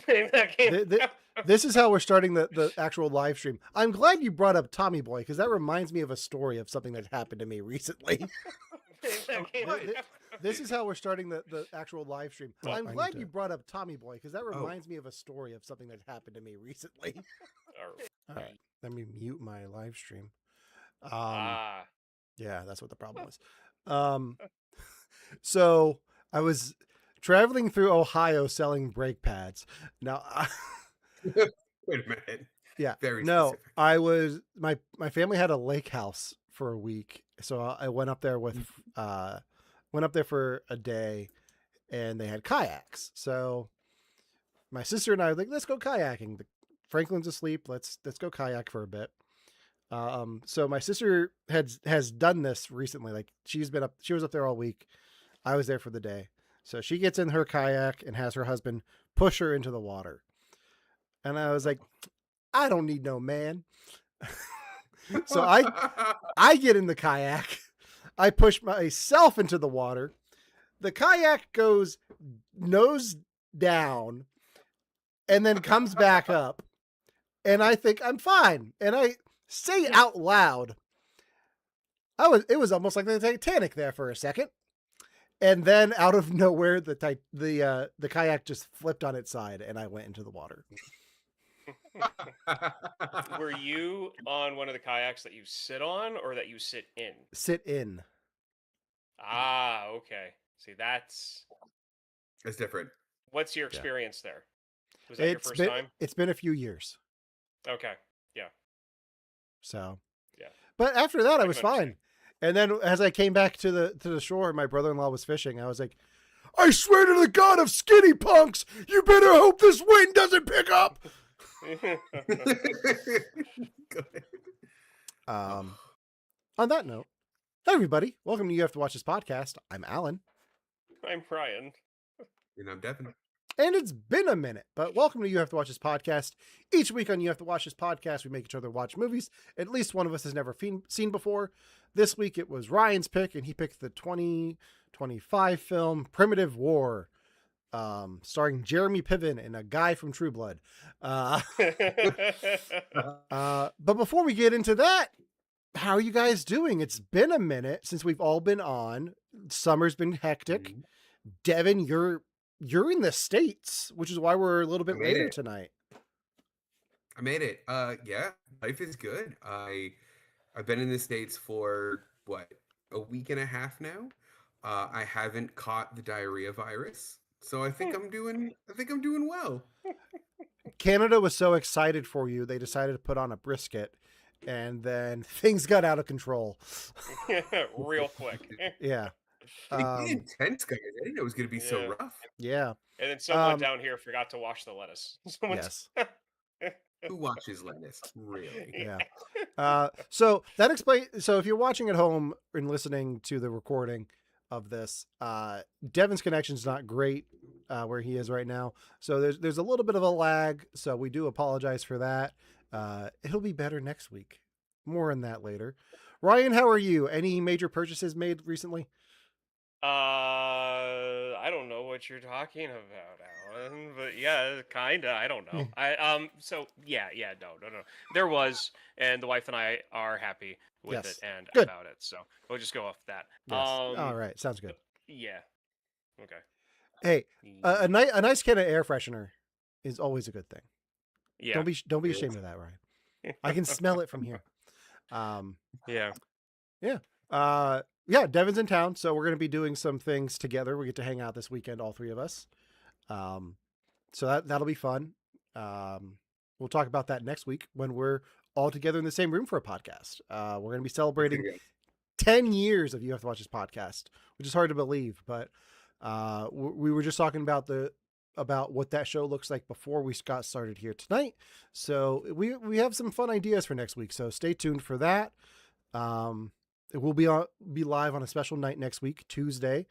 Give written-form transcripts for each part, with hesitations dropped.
That came This is how we're starting the actual live stream. I'm glad you brought up Tommy Boy because that reminds me of a story of something that happened to me recently. This is how we're starting the actual live stream. I'm glad you brought up Tommy Boy because that reminds me of a story of something that happened to me recently. All right, let me mute my live stream. Yeah, that's what the problem was. So I was traveling through Ohio selling brake pads. Now, Wait a minute. yeah, Very no, specific. I was my family had a lake house for a week, so I went up there with went up there for a day, and they had kayaks. So my sister and I were like, let's go kayaking. Franklin's asleep. Let's go kayak for a bit. So my sister has done this recently. Like she was up there all week. I was there for the day. So she gets in her kayak and has her husband push her into the water. And I was like, I don't need no man. So I get in the kayak. I push myself into the water. The kayak goes nose down and then comes back up. And I think I'm fine. And I say out loud, it was almost like the Titanic there for a second. And then out of nowhere, the kayak just flipped on its side and I went into the water. Were you on one of the kayaks that you sit on or that you sit in? Sit in. Ah, okay. See, that's different. What's your experience there? Was that your first time? It's been a few years. Okay. Yeah. So. Yeah. But after that, I was fine. And then as I came back to the shore, my brother-in-law was fishing. I was like, I swear to the God of skinny punks, you better hope this wind doesn't pick up. On that note, hi everybody. Welcome to You Have to Watch This podcast. I'm Alan. I'm Brian. And I'm Devon. And it's been a minute, but welcome to You Have to Watch This podcast. Each week on You Have to Watch This podcast, we make each other watch movies at least one of us has never seen before. This week it was Ryan's pick, and he picked the 2025 film Primitive War, starring Jeremy Piven and a guy from True Blood. But before we get into that, how are you guys doing? It's been a minute since we've all been on. Summer's been hectic. Mm-hmm. Devon, you're in the States, which is why we're a little bit later tonight. I made it. Yeah, life is good. I've been in the States for a week and a half now. I haven't caught the diarrhea virus, so I think I'm doing well. Canada was so excited for you, they decided to put on a brisket, and then things got out of control. Real quick. Yeah. Intense, guys. I didn't know it was going to be so rough. Yeah. And then someone down here forgot to wash the lettuce. Yes. Who watches lettuce? Really? Yeah. So that explains. So if you're watching at home and listening to the recording of this, Devon's connection's not great where he is right now. So there's a little bit of a lag. So we do apologize for that. It'll be better next week. More on that later. Ryan, how are you? Any major purchases made recently? I don't know what you're talking about, Alan, but yeah, kinda. I don't know. So yeah, no. There was, and the wife and I are happy with it and good. About it. So we'll just go off that. Yes. All right, sounds good. Yeah. Okay. Hey, a nice can of air freshener is always a good thing. Yeah. Don't be ashamed of that, Ryan. I can smell it from here. Yeah. Yeah, Devon's in town, so we're going to be doing some things together. We get to hang out this weekend, all three of us. So that'll be fun. We'll talk about that next week when we're all together in the same room for a podcast. We're going to be celebrating 10 years of You Have to Watch This podcast, which is hard to believe, but we were just talking about what that show looks like before we got started here tonight. So we have some fun ideas for next week. So stay tuned for that. It will be live on a special night next week, Tuesday.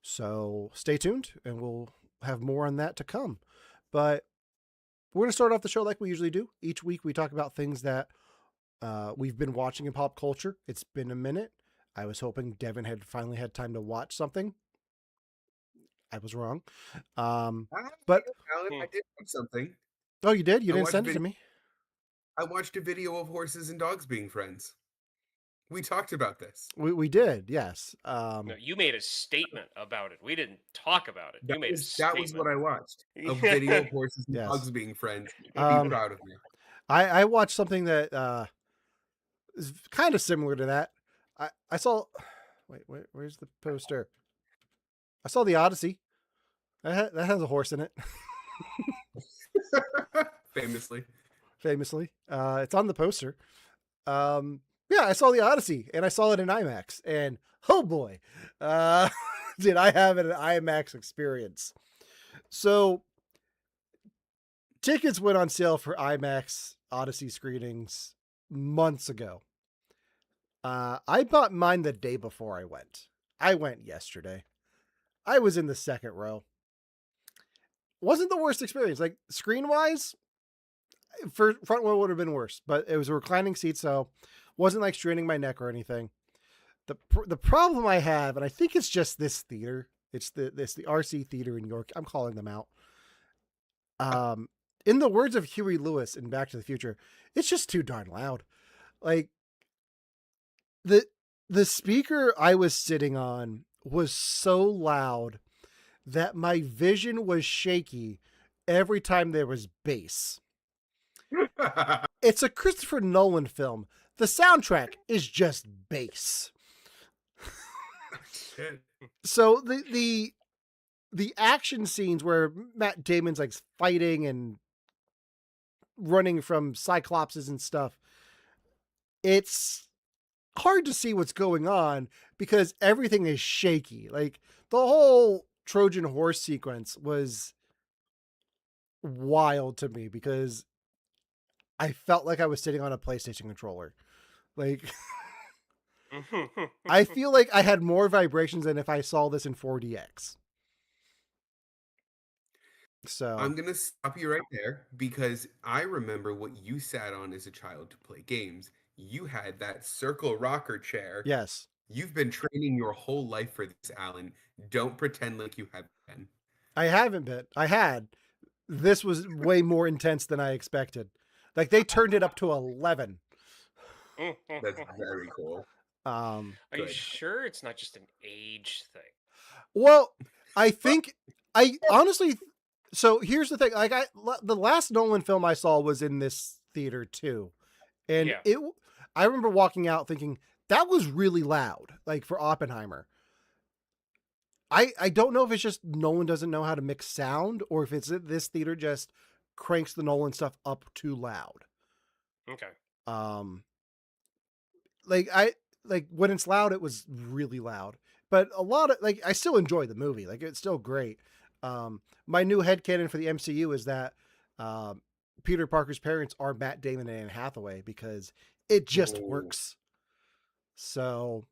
So stay tuned and we'll have more on that to come. But we're going to start off the show like we usually do. Each week we talk about things that we've been watching in pop culture. It's been a minute. I was hoping Devon had finally had time to watch something. I was wrong. Ah, But Alan, Hmm. I did watch something. oh, you did? You I didn't watched send it to me? I watched a video of horses and dogs being friends. We talked about this. We did, yes. No, you made a statement about it. We didn't talk about it. You made a That was what statement. I watched. A video Yeah. of horses and Yes. dogs being friends. Be Um, proud of me. I watched something that is kind of similar to that. I saw. Wait, where's the poster? I saw the Odyssey. That has a horse in it, Famously. famously. It's on the poster. Yeah, I saw the Odyssey, and I saw it in IMAX, and oh boy, uh, did I have an IMAX experience. So tickets went on sale for IMAX Odyssey screenings months ago. I bought mine the day before I went. I went yesterday. I was in the second row. Wasn't the worst experience. Like screen wise, for front row would have been worse, but it was a reclining seat, so wasn't like straining my neck or anything. The problem I have, and I think it's just this theater. It's the RC Theater in York. I'm calling them out. Um, in the words of Huey Lewis in Back to the Future, it's just too darn loud. Like the the speaker I was sitting on was so loud that my vision was shaky every time there was bass. It's a Christopher Nolan film. The soundtrack is just bass. So the action scenes where Matt Damon's like fighting and running from cyclopses and stuff, it's hard to see what's going on because everything is shaky. Like the whole Trojan horse sequence was wild to me because I felt like I was sitting on a PlayStation controller. Like I feel like I had more vibrations than if I saw this in 4DX. So I'm going to stop you right there because I remember what you sat on as a child to play games. You had that circle rocker chair. yes, You've been training your whole life for this, Alan. Don't pretend like you have been. I haven't been. I had. This was way more intense than I expected. Like they turned it up to 11. That's very cool. Are you Good. sure it's not just an age thing? Well, I think I honestly. So here's the thing. Like the last Nolan film I saw was in this theater too, and Yeah. I remember walking out thinking that was really loud, like for Oppenheimer. I don't know if it's just Nolan doesn't know how to mix sound, or if it's this theater just cranks the Nolan stuff up too loud. Okay. Like when it's loud, it was really loud. But a lot of I still enjoy the movie. Like it's still great. My new headcanon for the MCU is that Peter Parker's parents are Matt Damon and Anne Hathaway because it just works. So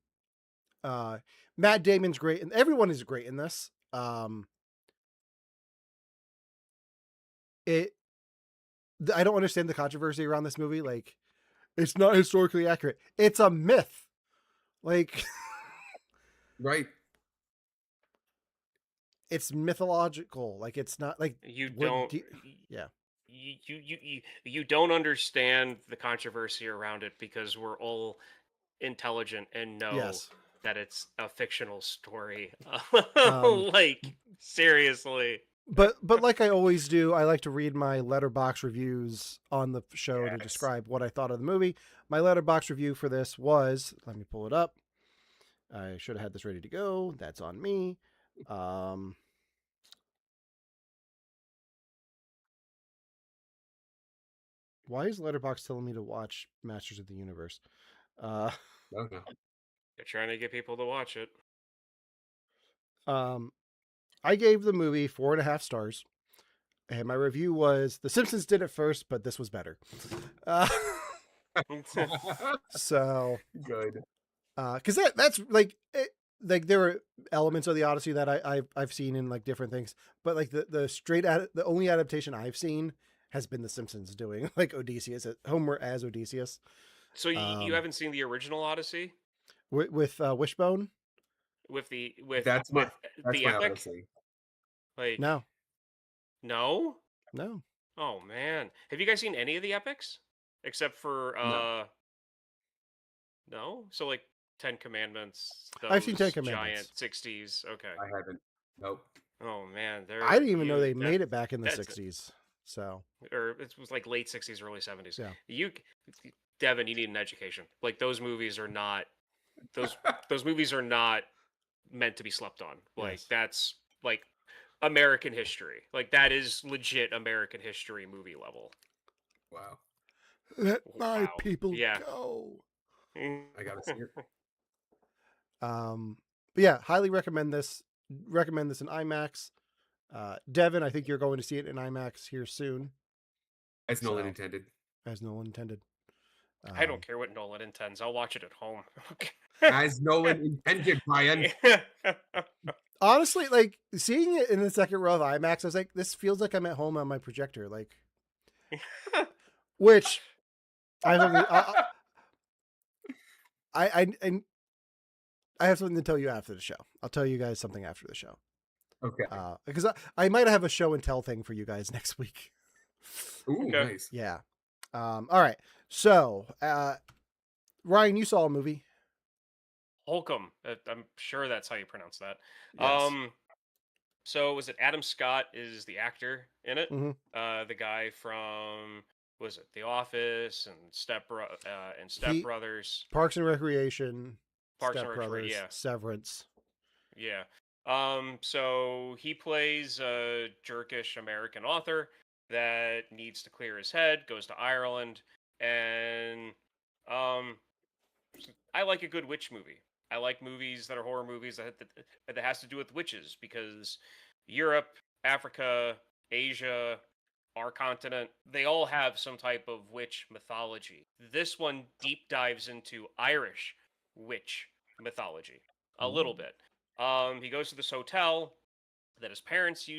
Matt Damon's great, and everyone is great in this. I don't understand the controversy around this movie. Like, it's not historically accurate. It's a myth. Like, right. It's mythological. Like, it's not like You don't. yeah. You don't understand the controversy around it because we're all intelligent and know Yes. that it's a fictional story. Um, Like seriously. But like I always do, I like to read my letterbox reviews on the show to Yes. describe what I thought of the movie. My letterbox review for this was, let me pull it up. I should have had this ready to go. That's on me. Why is Letterbox telling me to watch Masters of the Universe? Oh, no. They're trying to get people to watch it. I gave the movie 4.5 stars, and my review was The Simpsons did it first, but this was better. So Good. because that's like like there are elements of the Odyssey that I've seen in like different things, but like the only adaptation I've seen has been The Simpsons doing like Odysseus, Homer as Odysseus. So you haven't seen the original Odyssey with Wishbone? with the That's my the epic? Odyssey. Like, No, no? no. Oh man. Have you guys seen any of the epics? Except for No, no? So like Ten Commandments, I've seen Ten those giant Commandments. 60s. Okay. I haven't. Nope. Oh man, I they're didn't even know you they that made it back in the that's '60s. So or it was like late 60s, early 70s. yeah, You Devin, you need an education. Like those movies are not those those movies are not meant to be slept on. Like yes. that's like American history. Like that is legit American history movie level. Wow. Let my Wow. people Yeah. go. I gotta see it. But yeah, highly recommend this. Recommend this in IMAX. Devin, I think you're going to see it in IMAX here soon, As Nolan So- intended. as Nolan intended. I don't care what Nolan intends. I'll watch it at home. As Nolan intended, Brian. Honestly, like seeing it in the second row of IMAX, I was like, this feels like I'm at home on my projector. Like, which I have something. I I have something to tell you after the show. I'll tell you guys something after the show. Okay. Because I might have a show and tell thing for you guys next week. Ooh, Okay. nice. Yeah. All right. So, Ryan, you saw a movie. Holcomb. I'm sure that's how you pronounce that. Yes. So was it Adam Scott is the actor in it? Mhm. The guy from was it The Office and Step He Brothers, Parks and Recreation, Parks Step and Recreation. Brothers, Yeah, Severance. yeah. So he plays a jerkish American author that needs to clear his head, goes to Ireland, and um, I like a good witch movie. I like movies that are horror movies that has to do with witches because Europe, Africa, Asia, our continent, they all have some type of witch mythology. This one deep dives into Irish witch mythology a little Ooh. bit. He goes to this hotel that his parents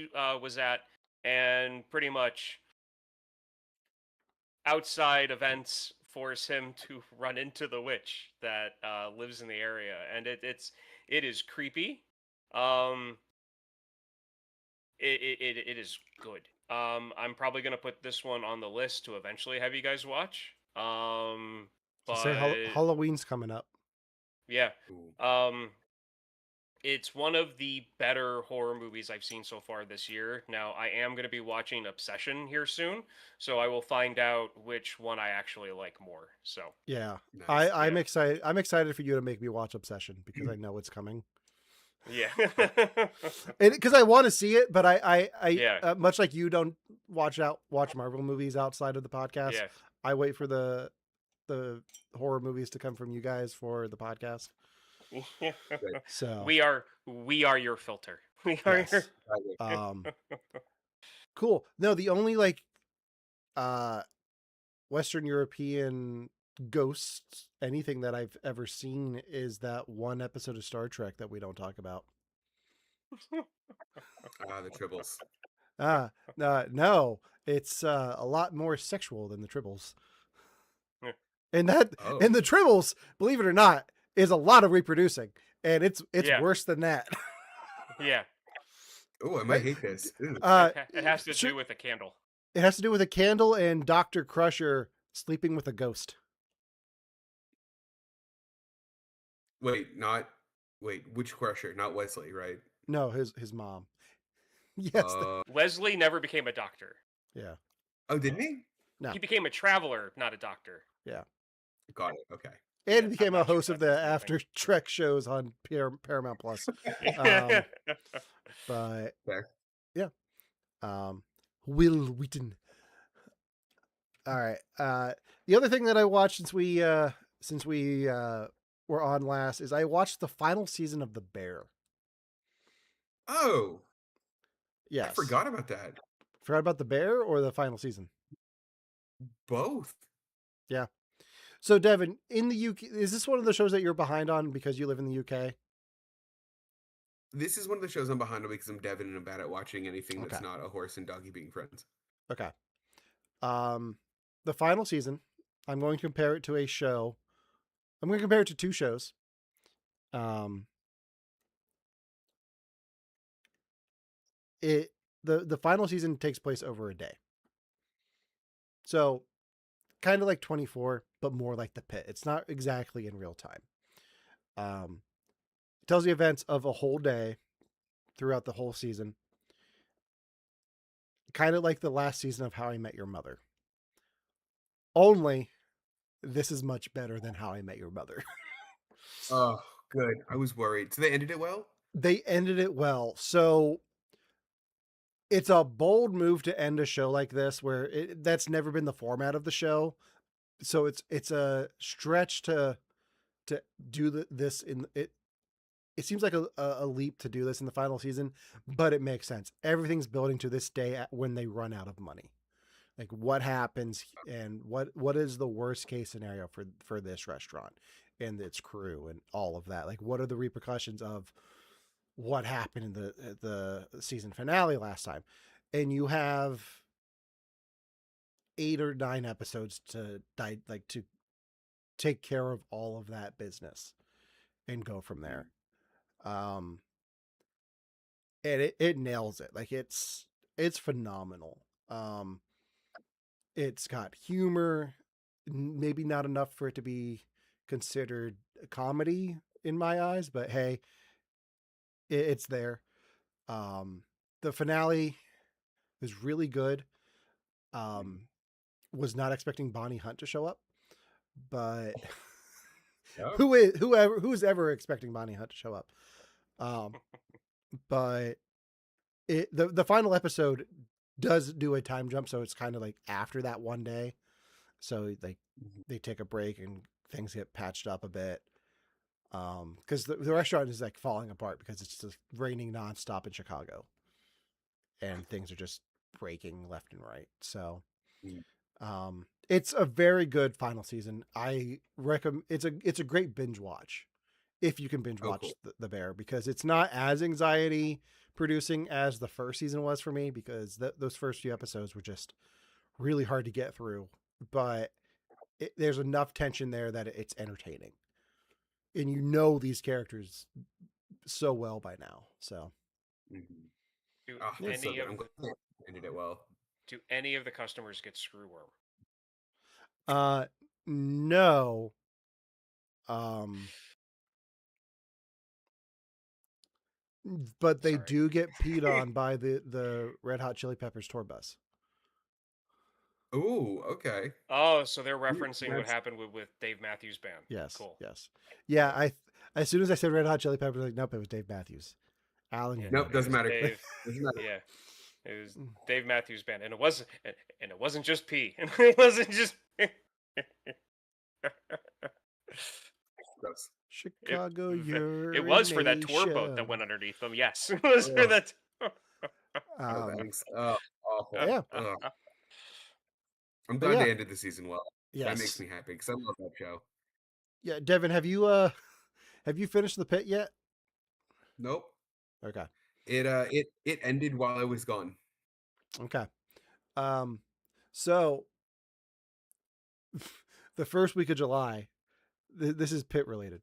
was at, and pretty much outside events force him to run into the witch that lives in the area, and it is creepy. Um, it is good. I'm probably gonna put this one on the list to eventually have you guys watch. To say But Halloween's coming up. yeah, Ooh. um, it's one of the better horror movies I've seen so far this year. Now, I am going to be watching Obsession here soon, so I will find out which one I actually like more. So, Yeah. Nice. I'm yeah. excited. I'm excited for you to make me watch Obsession because I know it's coming. Yeah. And because I want to see it, but I Yeah. much like you don't watch Marvel movies outside of the podcast. Yeah. I wait for the horror movies to come from you guys for the podcast. So We are your filter. We are yes. your Cool. No, the only like uh Western European ghosts anything that I've ever seen is that one episode of Star Trek that we don't talk about. The Tribbles. No, it's a lot more sexual than the Tribbles. Yeah. And Oh. the Tribbles, believe it or not, is a lot of reproducing, and it's Yeah. worse than that. Yeah. Oh, I might hate this. Ew. It has to sure- do with a candle. It has to do with a candle and Dr. Crusher sleeping with a ghost. Wait, which Crusher? Not Wesley, right? No, his mom. Yes. Wesley never became a doctor. Yeah. Oh, didn't he? No. He became a traveler, not a doctor. Yeah. Got it. Okay. And Yeah, he became I'm a not sure host if of that's the the same After thing. Trek shows on Paramount Plus. But Fair. yeah. Will Wheaton. All right. The other thing that I watched since we were on last is I watched the final season of The Bear. Oh, Yes. I forgot about that. Forgot about The Bear or the final season? Both. Yeah. So Devin, in the UK, is this one of the shows that you're behind on because you live in the UK? This is one of the shows I'm behind on because I'm Devin and I'm bad at watching anything that's Okay. not a horse and doggy being friends. Okay. The final season, I'm going to compare it to a show. I'm going to compare it to two shows. the final season takes place over a day. So kind of like 24, but more like the pit. It's not exactly in real time. It tells the events of a whole day throughout the whole season. Kind of like the last season of How I Met Your Mother. Only this is much better than How I Met Your Mother. Oh, good. I was worried. So they ended it well? They ended it well. So it's a bold move to end a show like this where that's never been the format of the show. So it's a stretch to do this in it. It seems like a leap to do this in the final season, but it makes sense. Everything's building to this day when they run out of money. Like what happens and what is the worst case scenario for this restaurant and its crew and all of that. Like what are the repercussions of what happened in the season finale last time? And you have 8 or 9 episodes to take care of all of that business and go from there. And it nails it. Like it's phenomenal. It's got humor, maybe not enough for it to be considered a comedy in my eyes, but hey, it's there. The finale was really good. Was not expecting Bonnie Hunt to show up, but who's ever expecting Bonnie Hunt to show up? But the final episode does do a time jump, so it's kind of like after that one day. So they take a break and things get patched up a bit. Because the restaurant is like falling apart because it's just raining nonstop in Chicago, and things are just breaking left and right. So, it's a very good final season. I recommend. It's a great binge watch if you can binge watch the Bear, because it's not as anxiety producing as the first season was for me, because those first few episodes were just really hard to get through, but there's enough tension there that it's entertaining, and you know these characters so well by now. So Do That's so any good. of I'm glad they ended it well. do any of the customers get screwworm? No. But they Sorry. do get peed on by the Red Hot Chili Peppers tour bus. Ooh, okay. Oh, so they're referencing what That's happened with Dave Matthews Band. Yes. Cool. Yes. Yeah. I as soon as I said Red Hot Chili Peppers, like, nope, it was Dave Matthews. Alan, you know nope, it doesn't is. matter. Dave. Doesn't matter. Yeah, it was Dave Matthews Band, and it wasn't just pee, and it wasn't just. Gross. Chicago, it was for that tour boat that went underneath them. Yes, it was for that. Awful. Yeah. Ugh. I'm But glad yeah. they ended the season well. That makes Yes. me happy because I love that show. Yeah, Devon, have you finished the pit yet? Nope. Okay. It ended while I was gone. Okay. So the first week of July, this is pit related.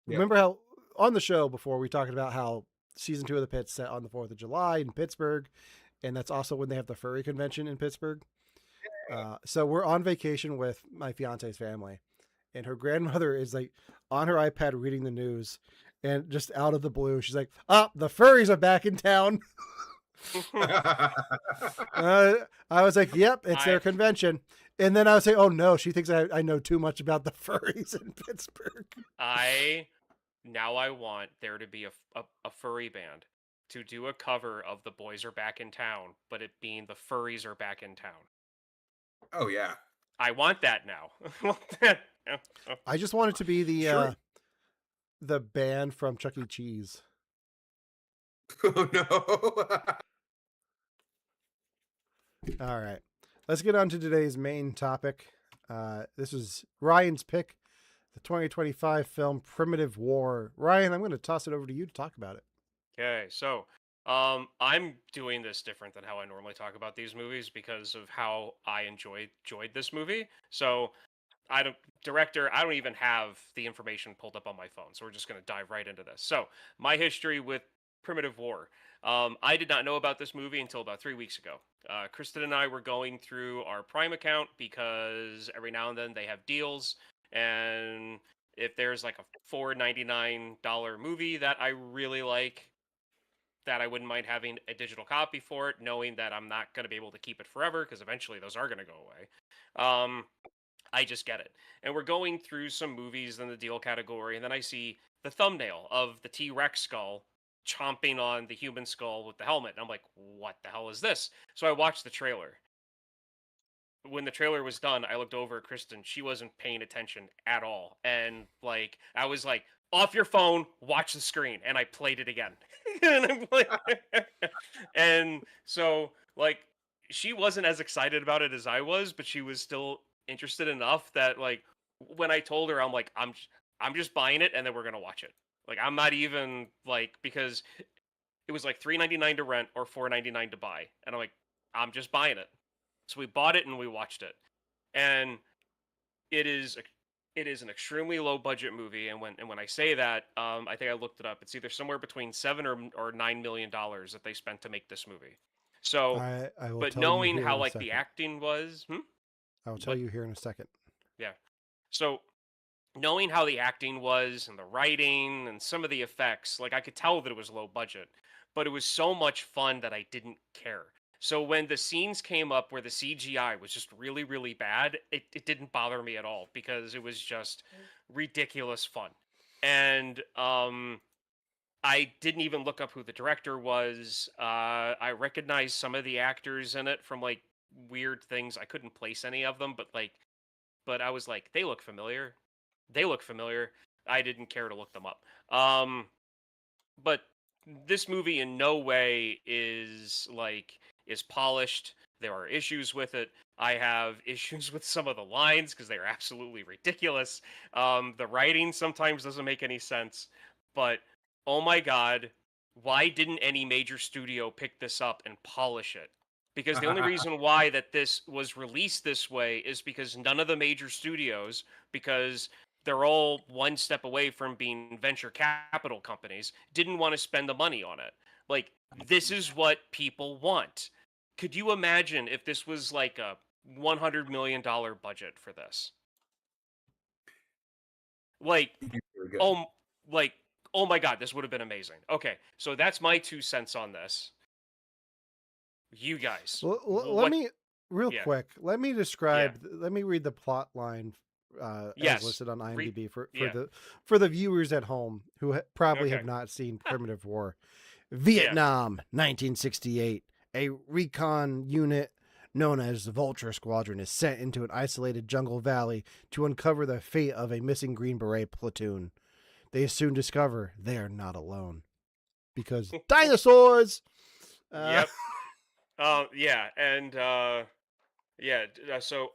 Remember how on the show before we talked about how season 2 of the pit's set on the 4th of July in Pittsburgh, and that's also when they have the furry convention in Pittsburgh. So we're on vacation with my fiance's family, and her grandmother is like on her iPad reading the news, and just out of the blue, she's like, the furries are back in town. I was like, yep, it's their convention. And then I was like, oh no, she thinks I know too much about the furries in Pittsburgh. I want there to be a furry band to do a cover of The Boys Are Back in Town, but it being The Furries Are Back in Town. Oh yeah. I want that now. I just want it to be the band from Chuck E. Cheese. Oh no. All right. Let's get on to today's main topic. This is Ryan's pick, the 2025 film Primitive War. Ryan, I'm going to toss it over to you to talk about it. Okay, so I'm doing this different than how I normally talk about these movies because of how I enjoyed this movie. So I don't even have the information pulled up on my phone. So we're just going to dive right into this. So my history with Primitive War. I did not know about this movie until about 3 weeks ago. Kristen and I were going through our Prime account because every now and then they have deals, and if there's like a $4.99 movie that I really like, that I wouldn't mind having a digital copy for it, knowing that I'm not going to be able to keep it forever because eventually those are going to go away. Um, I just get it. And we're going through some movies in the deal category, and then I see the thumbnail of the T Rex skull chomping on the human skull with the helmet. And I'm like, what the hell is this? So I watched the trailer. When the trailer was done, I looked over at Kristen. She wasn't paying attention at all. And like I was like, off your phone, watch the screen. And I played it again. And I'm like and so like she wasn't as excited about it as I was, but she was still interested enough that like when I told her, I'm like, I'm just buying it and then we're gonna watch it. Like I'm not even like because it was like $3.99 to rent or $4.99 to buy, and I'm like, I'm just buying it. So we bought it and we watched it, and it is it is an extremely low budget movie. And when I say that, I think I looked it up. It's either somewhere between or $9 million that they spent to make this movie. So, I will but tell you knowing here how in a like the second. acting was, I will tell what? you here in a second. Yeah. So knowing how the acting was and the writing and some of the effects, like I could tell that it was low budget, but it was so much fun that I didn't care. So when the scenes came up where the CGI was just really, really bad, it didn't bother me at all because it was just ridiculous fun. And I didn't even look up who the director was. I recognized some of the actors in it from like weird things. I couldn't place any of them, but I was like, they look familiar. They look familiar. I didn't care to look them up. But this movie in no way is polished. There are issues with it. I have issues with some of the lines because they are absolutely ridiculous. The writing sometimes doesn't make any sense. But oh my god, why didn't any major studio pick this up and polish it? Because the only reason why that this was released this way is because none of the major studios, because they're all one step away from being venture capital companies, didn't want to spend the money on it. Like, this is what people want. Could you imagine if this was like a $100 million budget for this? Like, Very good. oh, like, oh my God, this would have been amazing. Okay, so that's my 2 cents on this. You guys, Let what? me real Yeah, quick. Let me yeah, describe. Let me read the plot line as yes. listed on IMDb Yeah, for the viewers at home who probably okay, have not seen Primitive War. yeah. Vietnam, 1968. A recon unit known as the Vulture Squadron is sent into an isolated jungle valley to uncover the fate of a missing Green Beret platoon. They soon discover they are not alone because dinosaurs. Uh, Yep. Yeah, and yeah.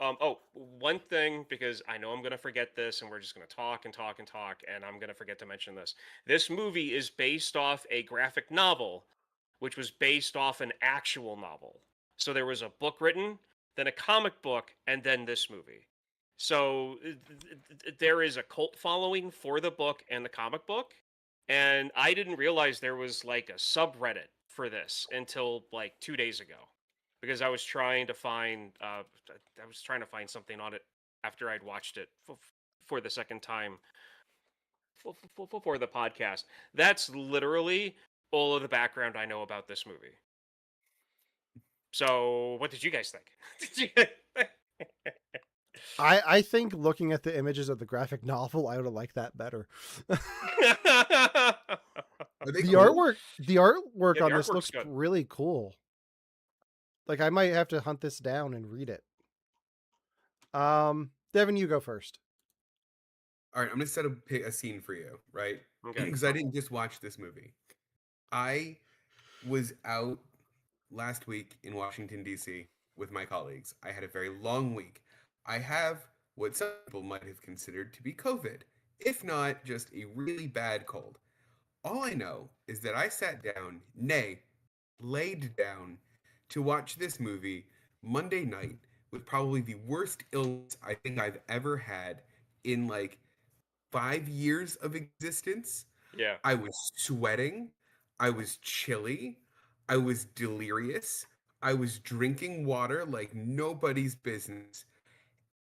Oh, one thing, because I know I'm gonna forget this, and we're just gonna talk and talk and talk, and I'm gonna forget to mention this. This movie is based off a graphic novel, which was based off an actual novel. So there was a book written, then a comic book, and then this movie. So there is a cult following for the book and the comic book, and I didn't realize there was like a subreddit for this until like 2 days ago, because I was trying to find something on it after I'd watched it for the second time for the podcast. That's literally all of the background I know about this movie. So, what did you guys think? I think looking at the images of the graphic novel, I would have liked that better. Are they cool? The artwork Yeah, the on this artwork's looks good. really cool. Like I might have to hunt this down and read it. Devin, you go first. All right, I'm gonna set a scene for you, right? Okay. Because I didn't just watch this movie. I was out last week in Washington, D.C. with my colleagues. I had a very long week. I have what some people might have considered to be COVID, if not just a really bad cold. All I know is that I sat down, nay, laid down, to watch this movie Monday night with probably the worst illness I think I've ever had in like 5 years of existence. Yeah. I was sweating. I was chilly. I was delirious. I was drinking water like nobody's business.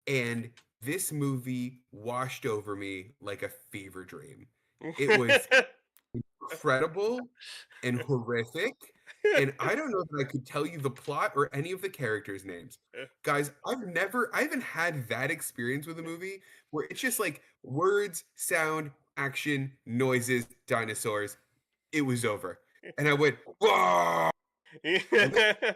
And this movie washed over me like a fever dream. It was incredible and horrific. And I don't know if I could tell you the plot or any of the characters' names. Guys, I haven't had that experience with a movie where it's just like words, sound, action, noises, dinosaurs. It was over. And I went, whoa! And then the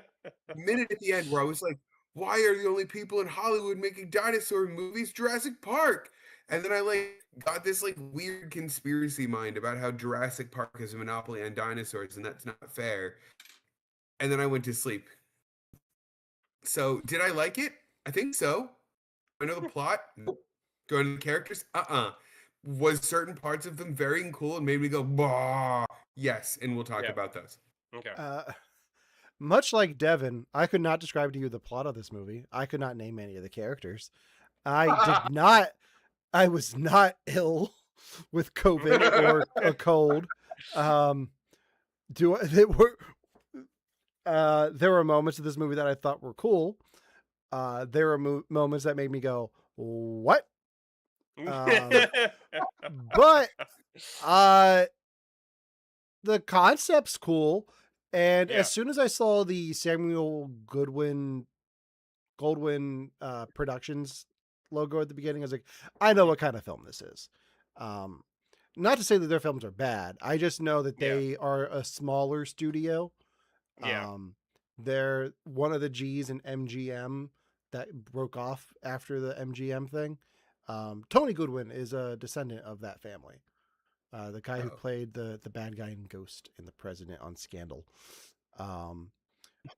minute at the end where I was like, why are the only people in Hollywood making dinosaur movies Jurassic Park? And then I like got this like weird conspiracy mind about how Jurassic Park is a monopoly on dinosaurs and that's not fair. And then I went to sleep. So did I like it? I think so. I know the plot. Nope. Do I know the characters? Was certain parts of them very cool and made me go, bah. Yes, and we'll talk Yeah. about those. Okay. Much like Devon, I could not describe to you the plot of this movie. I could not name any of the characters. I did not. I was not ill with COVID or a cold. There were moments of this movie that I thought were cool. There were moments that made me go, "What?" But the concept's cool. And Yeah. as soon as I saw the Samuel Goldwyn Productions logo at the beginning, I was like, I know what kind of film this is. Not to say that their films are bad. I just know that they are a smaller studio. Yeah. They're one of the G's in MGM that broke off after the MGM thing. Tony Goodwin is a descendant of that family. The guy who played the bad guy in Ghost and the president on Scandal.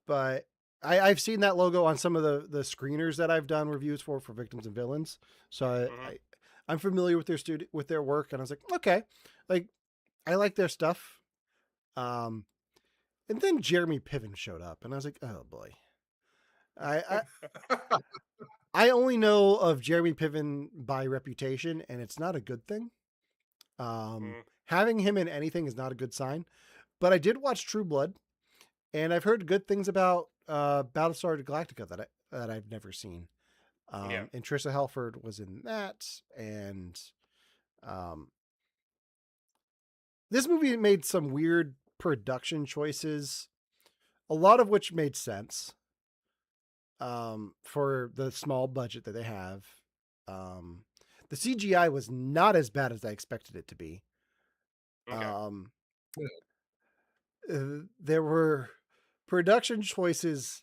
But I've seen that logo on some of the screeners that I've done reviews for Victims and Villains. So I'm familiar with with their work, and I was like, okay, like I like their stuff. And then Jeremy Piven showed up, and I was like, oh boy. I only know of Jeremy Piven by reputation, and it's not a good thing. Having him in anything is not a good sign. But I did watch True Blood, and I've heard good things about Battlestar Galactica that I've never seen. And Trisha Helford was in that, and this movie made some weird production choices, a lot of which made sense for the small budget that they have. The CGI was not as bad as I expected it to be. There were production choices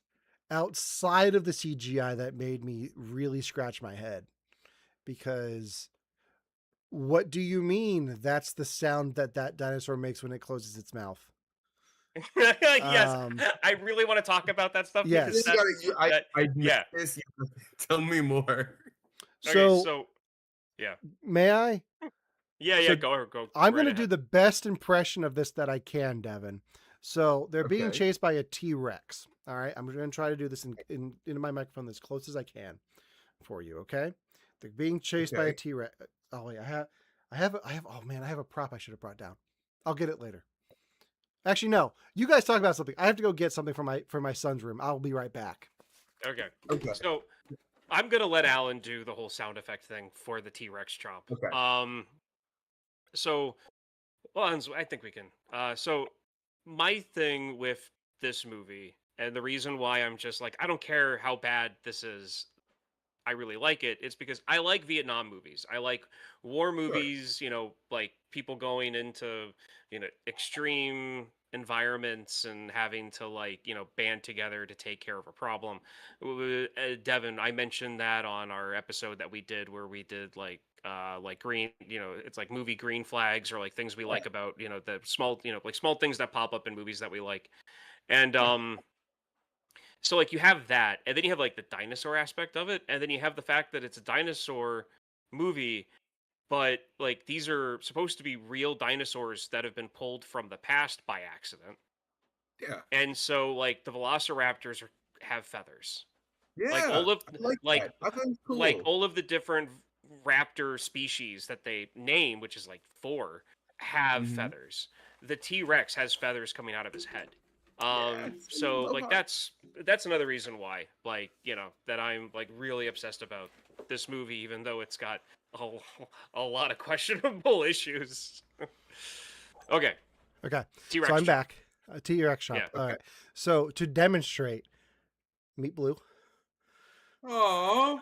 outside of the CGI that made me really scratch my head, because what do you mean that's the sound that dinosaur makes when it closes its mouth? Yes, I really want to talk about that stuff. Yes. Missed this. Tell me more. So yeah. May I? Yeah, go. I'm going to do the best impression of this that I can, Devon. So they're being chased by a T-Rex. All right, I'm going to try to do this into my microphone as close as I can for you. Okay, they're being chased by a T-Rex. Oh wait, I have. Oh man, I have a prop I should have brought down. I'll get it later. Actually, no. You guys talk about something. I have to go get something for my son's room. I'll be right back. Okay. So I'm gonna let Alan do the whole sound effect thing for the T-Rex chomp. Okay. So, well, I think we can. So my thing with this movie, and the reason why I'm just like, I don't care how bad this is, I really like it. It's because I like Vietnam movies. I like war movies, like people going into, extreme environments and having to band together to take care of a problem. Devon, I mentioned that on our episode that we did where we did like green, it's like movie green flags, or like things we like about, the small, like small things that pop up in movies that we like. And so like you have that, and then you have like the dinosaur aspect of it, and then you have the fact that it's a dinosaur movie, but like these are supposed to be real dinosaurs that have been pulled from the past by accident. Yeah. And so like the velociraptors have feathers. Yeah. Like all of cool. like all of the different raptor species that they name, which is like 4, have feathers. The T-Rex has feathers coming out of his head. Yes, So so like hot. that's another reason why, like, that I'm like really obsessed about this movie, even though it's got a, a lot of questionable issues. Okay, Okay. So T-Rex I'm chop. back. T-Rex Yeah. shop. All right. So to demonstrate, meet Blue. Oh,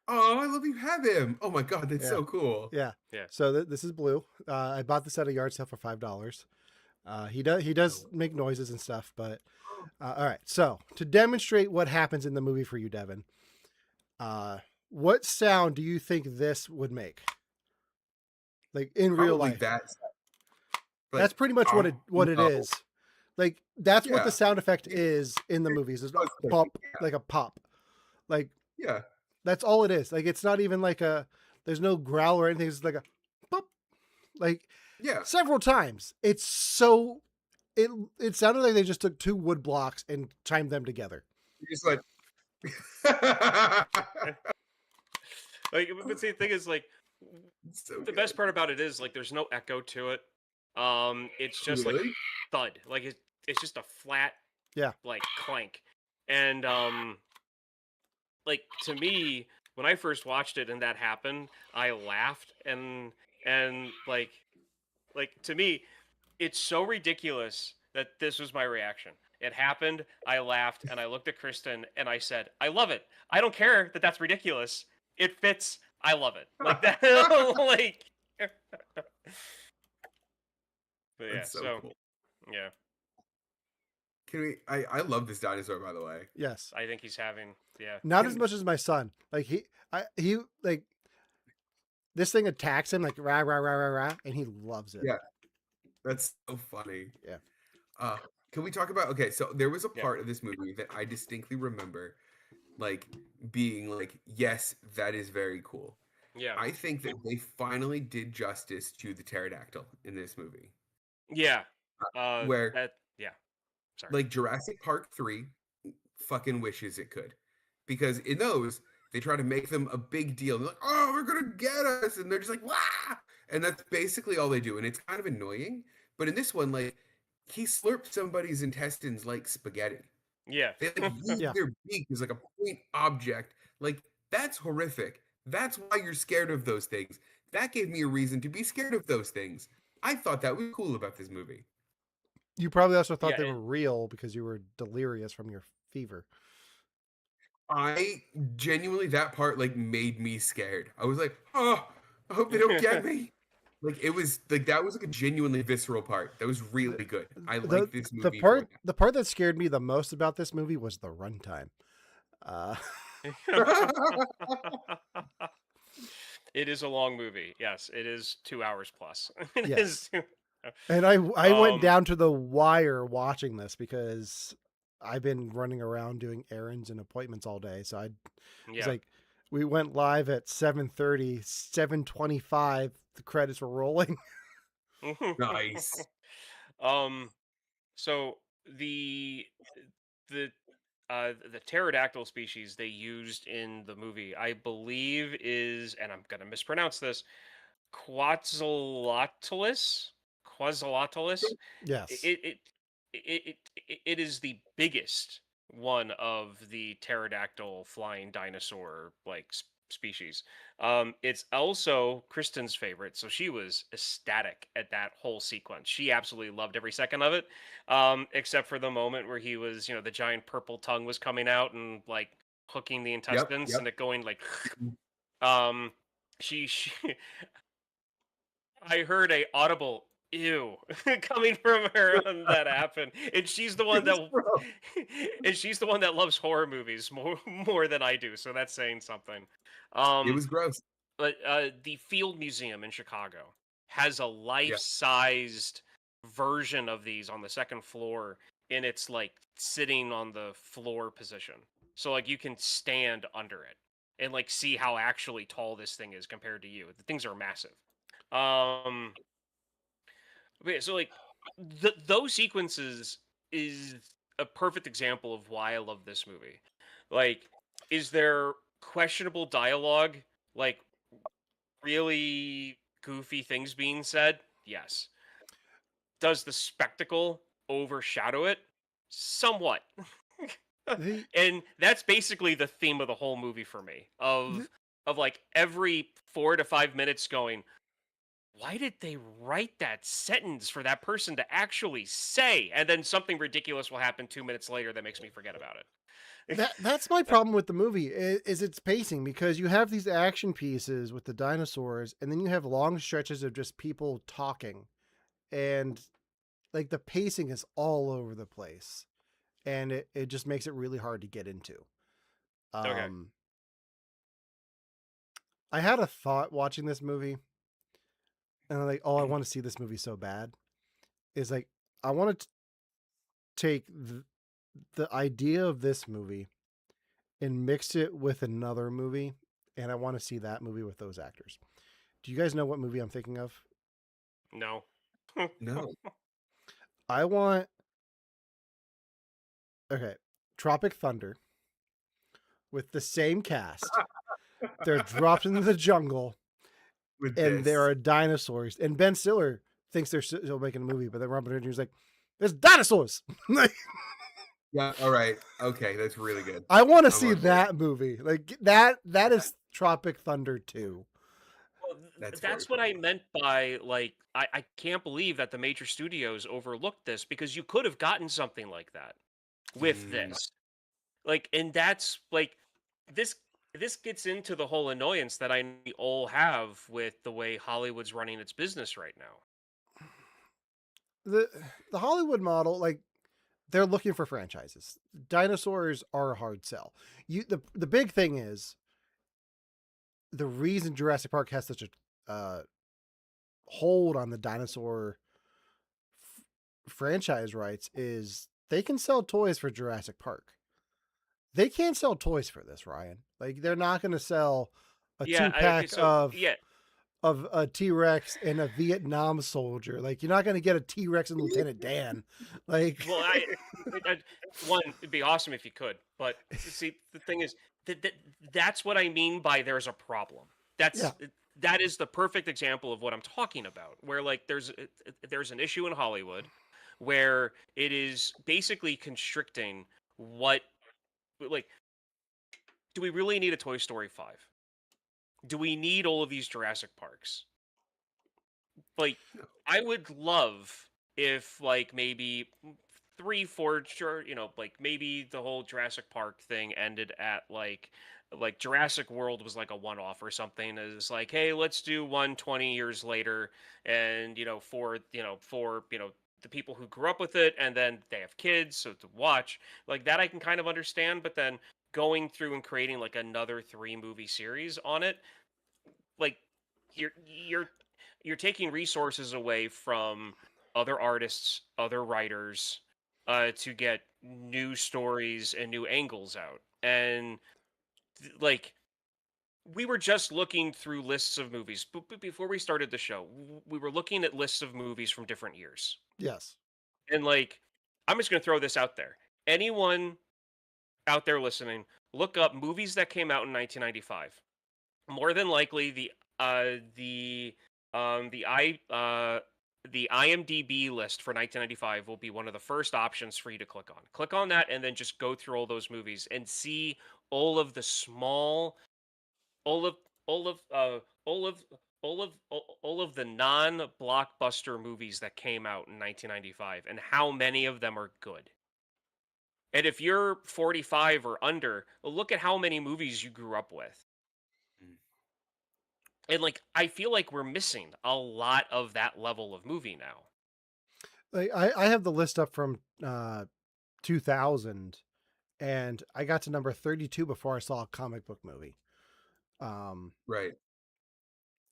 oh, I love you have him. Oh my god, that's Yeah. so cool. Yeah. Yeah. So this is Blue. I bought this at a yard sale for $5. He does make noises and stuff, but all right. So to demonstrate what happens in the movie for you, Devon, what sound do you think this would make? Like in real Probably life? that, like, That's pretty much what it no, is. Like that's what the yeah, sound effect is in the movies. It's a pop, like a pop. Like yeah, that's all it is. Like it's not even like a. There's no growl or anything. It's like a pop. Like yeah. several times. It's so. It sounded like they just took two wood blocks and chimed them together. You're just like, Like, but see, the thing is, like, so the good. best part about it is like there's no echo to it. It's just like Really? thud. Like it's just a flat, Yeah. like clank. And like to me, when I first watched it and that happened, I laughed and like to me, it's so ridiculous that this was my reaction. It happened, I laughed, and I looked at Kristen and I said, "I love it. I don't care that that's ridiculous. It fits. I love it." Like that. Like. But yeah, That's so so cool. yeah, Can we? I love this dinosaur, by the way. Yes. I think he's having Not as Can much as my son. Like he like this thing attacks him like rah rah rah rah rah, and he loves it. yeah, that's so funny. Yeah. Uh, can we talk about? Okay, so there was a yeah, part of this movie that I distinctly remember, like being like, yes, that is very cool. yeah, I think that they finally did justice to the pterodactyl in this movie, yeah. where That yeah. Sorry. like Jurassic Park 3 fucking wishes it could. Because in those, they try to make them a big deal. They're like, oh, we're gonna get us. And they're just like, wah! And that's basically all they do. And it's kind of annoying. But in this one, like, he slurped somebody's intestines like spaghetti. Yeah. They like use Yeah. their beak as like a point object. Like, that's horrific. That's why you're scared of those things. That gave me a reason to be scared of those things. I thought that was cool about this movie. You probably also thought Yeah. they were real because you were delirious from your fever. I genuinely, that part like made me scared. I was like, oh, I hope they don't get me. Like it was like that was like a genuinely visceral part. That was really good. I The like this the movie for part the part that scared me the most about this movie was the runtime. Uh, that. It is a long movie. Yes, it is 2 hours plus. It yes. is. And I went Um, down to the wire watching this because I've been running around doing errands and appointments all day. So I was Yeah. like, we went live at 7:30, 7:25. The credits were rolling. Nice. Um. So the the the pterodactyl species they used in the movie, I believe, is, and I'm gonna mispronounce this, Quetzalcoatlus. Quetzalcoatlus. Yes. It is the biggest one of the pterodactyl flying dinosaur like species. It's also Kristen's favorite, so she was ecstatic at that whole sequence. She absolutely loved every second of it, except for the moment where he was, the giant purple tongue was coming out and like hooking the Yep. intestines Yep. and it going like, um, she I heard a audible ew coming from her when that happened, and she's the It one was that, gross. and she's the one that loves horror movies more than I do. So that's saying something. It Um, was gross. but the Field Museum in Chicago has a Yeah. life-sized version of these on the second floor, and it's like sitting on the floor position, so like you can stand under it and like see how actually tall this thing is compared to you. The things are massive. Um, but yeah, so like those sequences is a perfect example of why I love this movie. Like, is there questionable dialogue? Like really goofy things being said? Yes. Does the spectacle overshadow it? somewhat. The, And that's basically the theme of the whole movie for me. the Of like every 4 to 5 minutes going, why did they write that sentence for that person to actually say? And then something ridiculous will happen 2 minutes later that makes me forget about it. that's my problem with the movie is its pacing, because you have these action pieces with the dinosaurs, and then you have long stretches of just people talking, and like the pacing is all over the place, and it just makes it really hard to get into. Okay. Um, I had a thought watching this movie, and I'm like, oh, I want to see this movie so bad. Is like, I want to take the idea of this movie and mix it with another movie, and I want to see that movie with those actors. Do you guys know what movie I'm thinking of? No. No. I want, okay, Tropic Thunder with the same cast. They're dropped into the jungle, With and there this. are dinosaurs. And Ben Stiller thinks they're still making a movie, but then Robert Downey Jr.'s like, "There's dinosaurs." Like, Yeah. All right. Okay. That's really good. I want to I'm see on board. that movie. Like that. That is Tropic Thunder 2. Well, That's that's very what I funny. meant by like I can't believe that the major studios overlooked this because you could have gotten something like that with Mm, this. Like, and that's like this this gets into the whole annoyance that I know we all have with the way Hollywood's running its business right now. The the Hollywood model, like, they're looking for franchises. Dinosaurs are a hard sell. The big thing is the reason Jurassic Park has such a hold on the dinosaur franchise rights is they can sell toys for Jurassic Park. They can't sell toys for this, Ryan. Like, they're not going to sell a Yeah, two okay, pack so yeah, of a T-Rex and a Vietnam soldier. Like, you're not going to get a T-Rex and Lieutenant Dan. Like, well, one, it'd be awesome if you could, but see, the thing is that that's what I mean by there's a problem. yeah, That is the perfect example of what I'm talking about, where like there's an issue in Hollywood where it is basically constricting what like do we really need a Toy Story 5? Do we need all of these Jurassic Parks? Like, no. I would love if like maybe 3, 4, sure, like maybe the whole Jurassic Park thing ended at like Jurassic World was like a one-off or something. It's like, hey, let's do one 20 years later, and for the people who grew up with it, and then they have kids, so to watch like that, I can kind of understand. But then going through and creating like another 3 movie series on it, like you're you're taking resources away from other artists, other writers, to get new stories and new angles out. And like we were just looking through lists of movies before we started the show. We were looking at lists of movies from different years, yes. and like I'm just gonna throw this out there. Anyone out there listening, look up movies that came out in 1995. More than likely uh the the I the IMDb list for 1995 will be one of the first options for you to click on. Click on that and then just go through all those movies and see all of the small all of all of all of all of the non-blockbuster movies that came out in 1995 and how many of them are good. And if you're 45 or under, look at how many movies you grew up with. Mm. And like I feel like we're missing a lot of that level of movie now. Like, I have the list up from 2000, and I got to number 32 before I saw a comic book movie. Um, Right.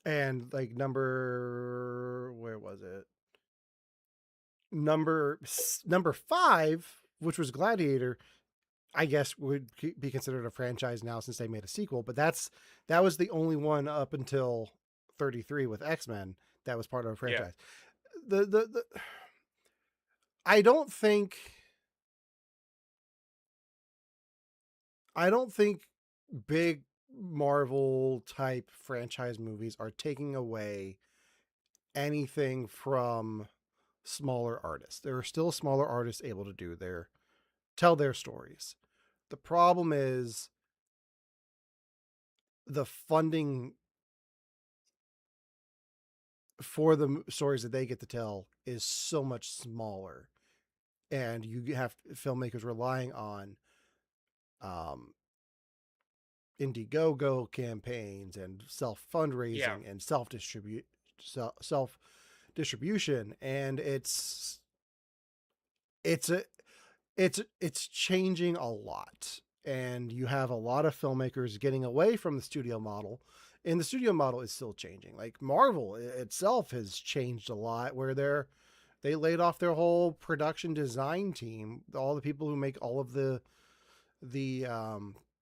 and like where was it? Number 5, which was Gladiator, I guess would be considered a franchise now since they made a sequel. But that was the only one up until 33 with X-Men that was part of a Yeah. franchise. The I don't think I don't think big Marvel type franchise movies are taking away anything from smaller artists. There are still smaller artists able to do their tell their stories. The problem is the funding for the stories that they get to tell is so much smaller, and you have filmmakers relying on um, Indiegogo campaigns and self Yeah. fundraising and self distribution, and it's a it's changing a lot, and you have a lot of filmmakers getting away from the studio model, and the studio model is still changing. Like Marvel itself has changed a lot, where they laid off their whole production design team, all the people who make all of the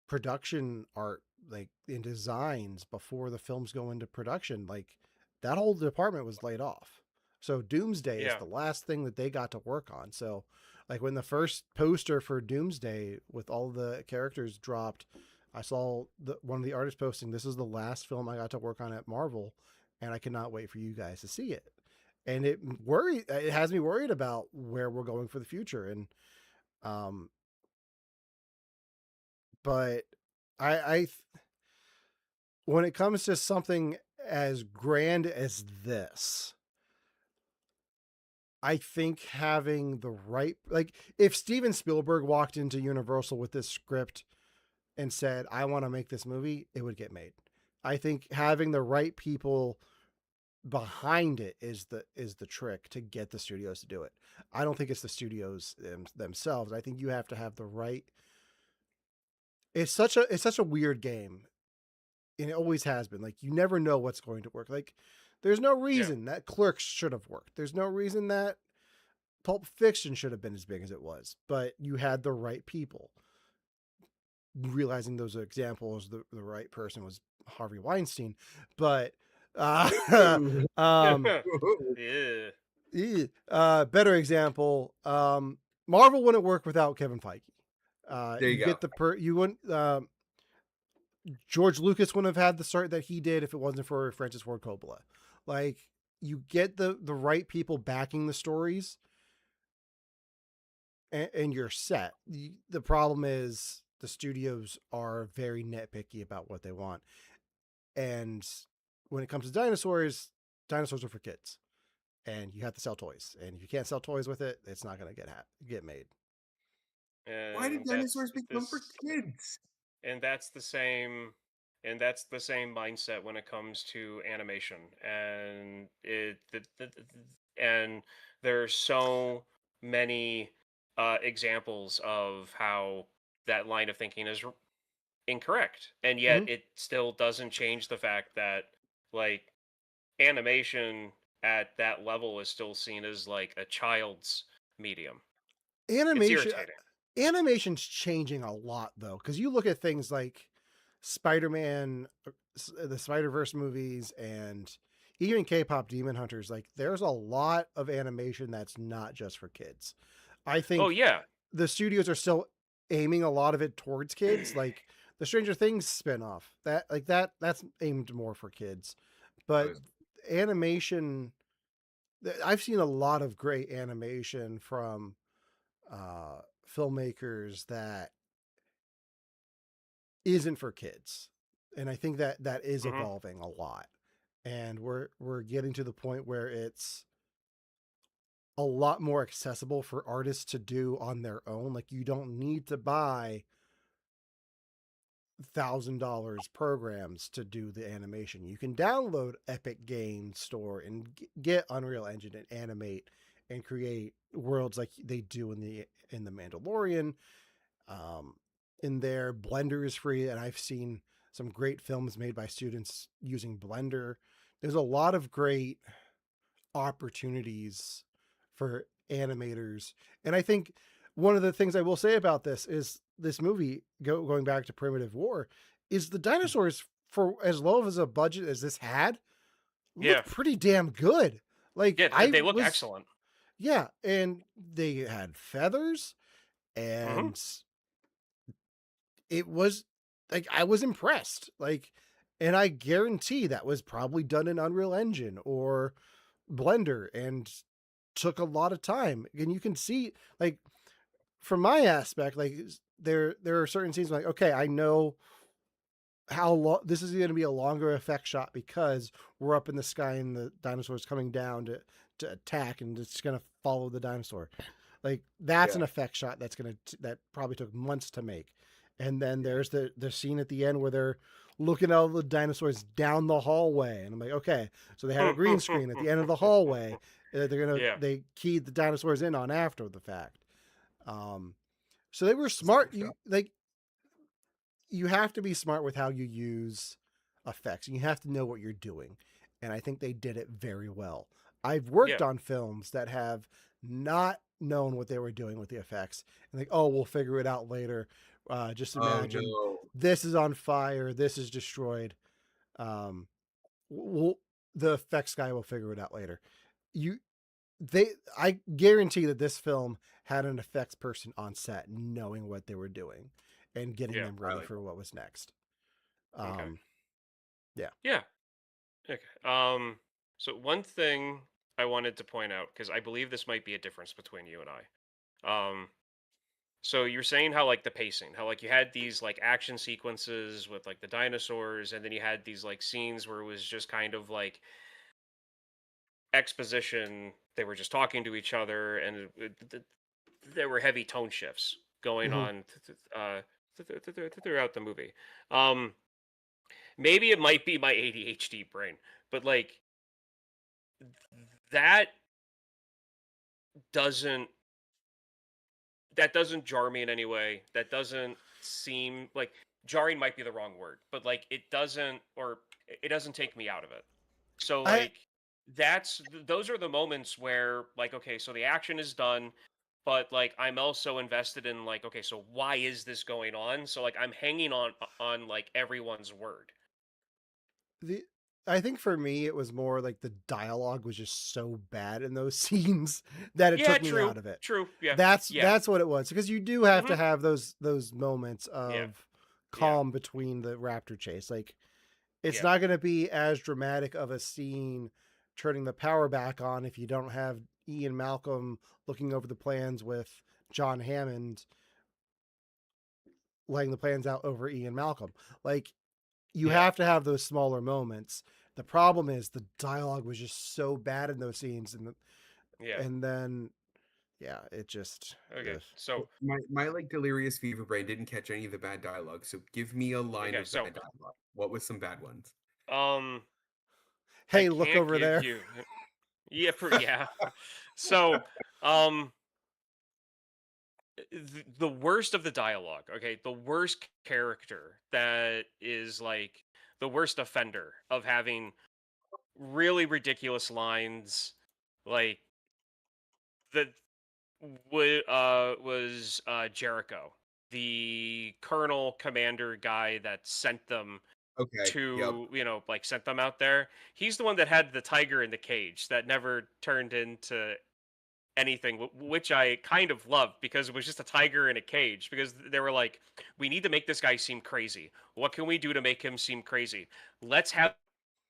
production art, like in designs before the films go into production. Like that whole department was laid off. So Doomsday is Yeah. the last thing that they got to work on. So like when the first poster for Doomsday with all the characters dropped, I saw one of the artists posting, "This is the last film I got to work on at Marvel, and I cannot wait for you guys to see it." And it has me worried about where we're going for the future. And um but I when it comes to something as grand as this, I think having the right, like if Steven Spielberg walked into Universal with this script and said, "I want to make this movie," it would get made. I think having the right people behind it is the trick to get the studios to do it. I don't think it's the studios themselves. I think you have to have the right. It's such a weird game, and it always has been. Like you never know what's going to work. Like there's no Yeah. reason that Clerks should have worked. There's no reason that Pulp Fiction should have been as big as it was. But you had the right people. Realizing those examples, the right person was Harvey Weinstein. But um Yeah. better example, Marvel wouldn't work without Kevin Feige. There You you go. get you wouldn't George Lucas wouldn't have had the start that he did if it wasn't for Francis Ford Coppola. Like you get the right people backing the stories, and you're set. The problem is the studios are very nitpicky about what they want, and when it comes to dinosaurs, dinosaurs are for kids, and you have to sell toys. And if you can't sell toys with it, it's not going to get made. Why did And dinosaurs become for kids? and that's the same and that's the same mindset when it comes to animation, and and there's so many examples of how that line of thinking is incorrect, and yet Mm-hmm. it still doesn't change the fact that like animation at that level is still seen as like a child's medium. It's Animation irritating. animation's changing a lot though, because you look at things like Spider-Man, the Spider-Verse movies, and even K-pop Demon Hunters. Like there's a lot of animation that's not just for kids. I Oh think yeah. the studios are still aiming a lot of it towards kids, like the Stranger Things spin-off. That's aimed more for kids. But animation, I've seen a lot of great animation from filmmakers that isn't for kids, and I think that is Hmm. evolving a lot, and we're getting to the point where it's a lot more accessible for artists to do on their own. Like you don't need to buy $1,000 programs to do the animation. You can download Epic Games Store and get Unreal Engine and animate and create worlds like they do in the Mandalorian. Um, in there, Blender is free, and I've seen some great films made by students using Blender. There's a lot of great opportunities for animators, and I think one of the things I will say about this is this movie, going back to Primitive War, is the dinosaurs, for as low as a budget as this had, Yeah. looked pretty damn good. Like Yeah, I they look was, excellent. yeah, and they had feathers, Hmm. and it was like I was impressed. Like, and I guarantee that was probably done in Unreal Engine or Blender and took a lot of time. And you can see, like, from my aspect, like there are certain scenes like, okay, I know how long this is going to be a longer effect shot because we're up in the sky and the dinosaur's coming down to attack, and it's going to follow the dinosaur. Like that's Yeah. an effect shot that probably took months to make. And then there's the scene at the end where they're looking at all the dinosaurs down the hallway, and I'm like, okay, so they had a green screen at the end of the hallway that Yeah. they keyed the dinosaurs in on after the fact. Um, so they were It's a smart. good show. You have to be smart with how you use effects, and you have to know what you're doing. And I think they did it very well. I've worked Yeah. on films that have not known what they were doing with the effects, and like, oh, we'll figure it out later. Just Oh imagine no. this is on fire, this is destroyed. Um, we'll, the effects guy will figure it out later. You, I guarantee that this film had an effects person on set knowing what they were doing and getting Yeah. them I ready like for what was next. Okay. Um, yeah. Yeah. Okay. So one thing I wanted to point out, because I believe this might be a difference between you and I. So you're saying how like the pacing, how like you had these like action sequences with like the dinosaurs, and then you had these like scenes where it was just kind of like exposition. They were just talking to each other, and there were heavy tone shifts going Mm-hmm. on throughout the movie. Um, Maybe it might be my ADHD brain, but like that doesn't that doesn't jar me in any way. That doesn't seem like jarring might be the wrong word, but like it doesn't take me out of it. So I like those are the moments where like okay, so the action is done, but like I'm also invested in like okay, so why is this going on? So like I'm hanging on like everyone's word. the I think for me it was more like the dialogue was just so bad in those scenes that it Yeah, took me true. out of it. True. Yeah. Yeah. That's what it was, because you do have to Mhm. have those moments Yeah. of Yeah. calm between the raptor chase. Like it's Yeah. not going to be as dramatic of a scene turning the power back on if you don't have Ian Malcolm looking over the plans with John Hammond laying the plans out over Ian Malcolm. Like you Yeah. have to have those smaller moments. The problem is the dialogue was just so bad in those scenes, Yeah. and then yeah, it just Okay. ugh. So My like delirious fever brain didn't catch any of the bad dialogue. So give me a line okay. of So bad dialogue. What was some bad ones? um I Hey, look can't over give there. you yeah, yeah. So um the worst of the dialogue, okay? The worst character that is like the worst offender of having really ridiculous lines like that was Jericho, the colonel commander guy that sent them Okay. Yep. to, like sent them out there. He's the one that had the tiger in the cage that never turned into anything, which I kind of loved because it was just a tiger in a cage. Because they were like, we need to make this guy seem crazy. What can we do to make him seem crazy? Let's have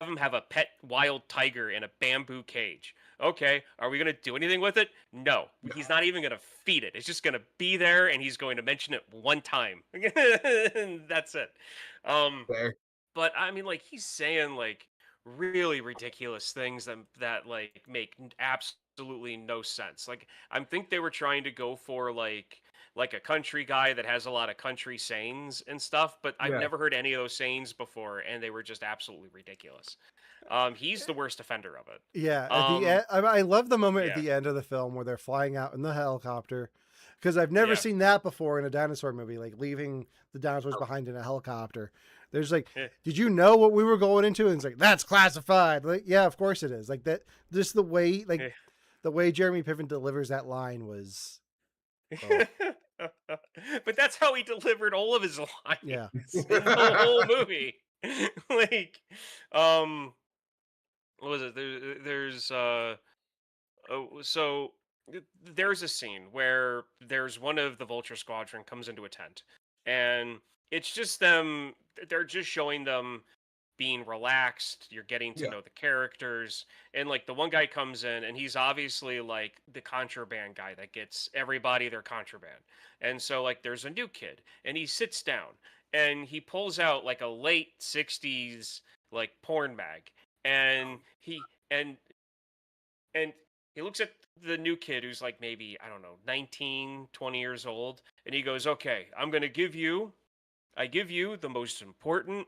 him have a pet wild tiger in a bamboo cage. Okay, are we going to do anything with it? No, No, he's not even going to feed it. It's just going to be there and he's going to mention it one time. And that's it. Um, fair. but I mean, like he's saying like really ridiculous things that like make absolutely no sense. Like I think they were trying to go for like a country guy that has a lot of country sayings and stuff, but I've Yeah. never heard any of those sayings before, and they were just absolutely ridiculous. He's the worst offender of it. Yeah, at the Um, end, I love the moment at yeah, the end of the film where they're flying out in the helicopter, because I've never yeah. seen that before in a dinosaur movie, like leaving the dinosaurs behind in a helicopter. There's like, Eh, did you know what we were going into? And it's like, that's classified. Like, yeah, of course it is. Like that, just the way, like eh. the way Jeremy Piven delivers that line was, oh But that's how he delivered all of his yeah, lines in the whole movie. like, um, what was it? There's oh, so there's a scene where there's one of the Vulture Squadron comes into a tent, and it's just them. They're just showing them being relaxed. You're getting to Yeah. know the characters. And like the one guy comes in and he's obviously like the contraband guy that gets everybody their contraband. And so like there's a new kid and he sits down and he pulls out like a late 60s like porn mag and and he looks at the new kid who's like maybe I don't know 19, 20 years old and he goes, "Okay, I give you the most important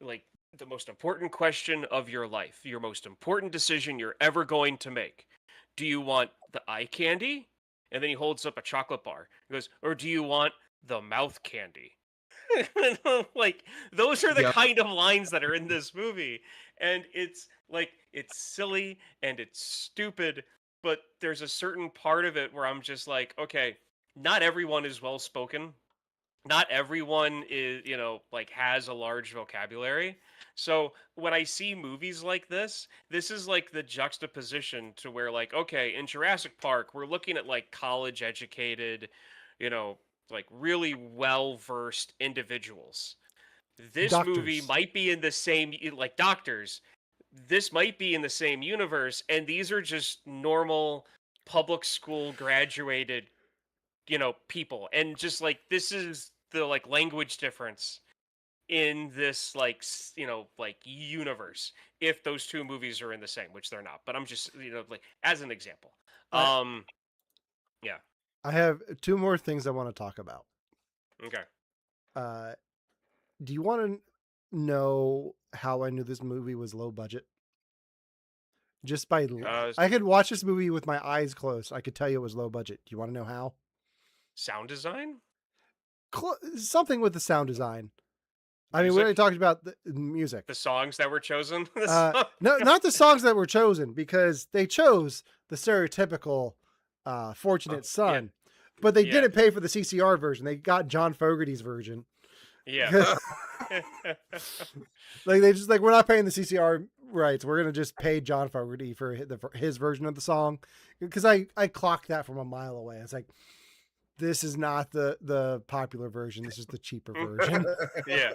like the most important question of your life, your most important decision you're ever going to make. Do you want the eye candy?" And then he holds up a chocolate bar. He goes, "Or do you want the mouth candy?" Like those are the Yeah. kind of lines that are in this movie, and it's like it's silly and it's stupid, but there's a certain part of it where I'm just like, okay, not everyone is well spoken, not everyone is, like has a large vocabulary. So when I see movies like this is like the juxtaposition to where like, okay, in Jurassic Park, we're looking at like college educated, you know, like really well versed individuals. This movie Doctors. might be in the same, like doctors. This might be in the same universe, and these are just normal public school graduated people, and just like this is the like language difference in this like like universe, if those two movies are in the same, which they're not, but I'm just like as an example. I um yeah. I have two more things I want to talk about. Okay. Uh, do you want to know how I knew this movie was low budget? Just by uh I could watch this movie with my eyes closed. I could tell you it was low budget. Do you want to know how? Sound design. Something with the sound design. I mean, we already Music. talked about the music. The songs that were chosen. No, not the songs that were chosen, because they chose the stereotypical "Fortunate Yeah. Son," but they Yeah. didn't pay for the CCR version. They got John Fogerty's version. Yeah. Like they just like, we're not paying the CCR rights. We're gonna just pay John Fogerty for his version of the song, because I clocked that from a mile away. It's like, this is not the popular version. This is the cheaper version. Yeah.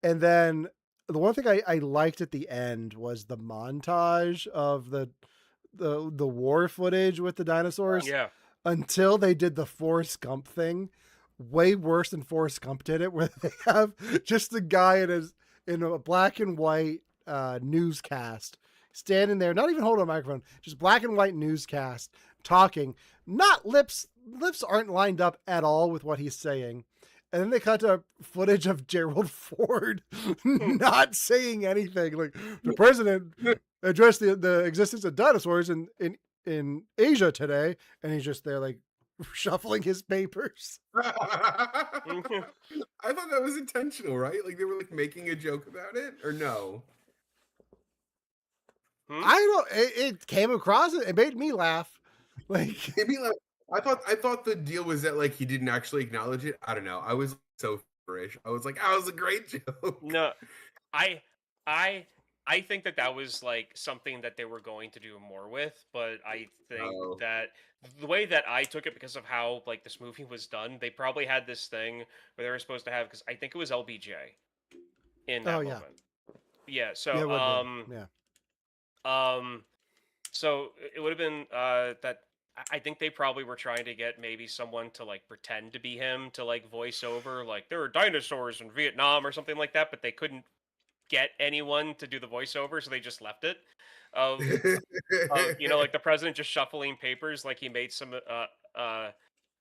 And then the one thing I liked at the end was the montage of the war footage with the dinosaurs. Yeah. Until they did the Forrest Gump thing, way worse than Forrest Gump did it, where they have just the guy in a black and white newscast standing there, not even holding a microphone, just black and white newscast talking, not lips aren't lined up at all with what he's saying. And then they cut to footage of Gerald Ford not saying anything. Like, the president addressed the existence of dinosaurs in Asia today, and he's just there like shuffling his papers. I thought that was intentional, right? Like they were like making a joke about it, or no? I don't. It came across. It made me laugh. Like, Maybe like I thought the deal was that like he didn't actually acknowledge it. I don't know. I was so fresh. I was like, that was a great joke. No, I I think that was like something that they were going to do more with, but I think Oh. that the way that I took it, because of how like this movie was done, they probably had this thing where they were supposed to have, because I think it was LBJ in that oh yeah, moment. Yeah, yeah, it so would be. Yeah. so it would have been that I think they probably were trying to get maybe someone to like pretend to be him to like voice over like there were dinosaurs in Vietnam or something like that, but they couldn't get anyone to do the voiceover, so they just left it. Like the president just shuffling papers, like he made some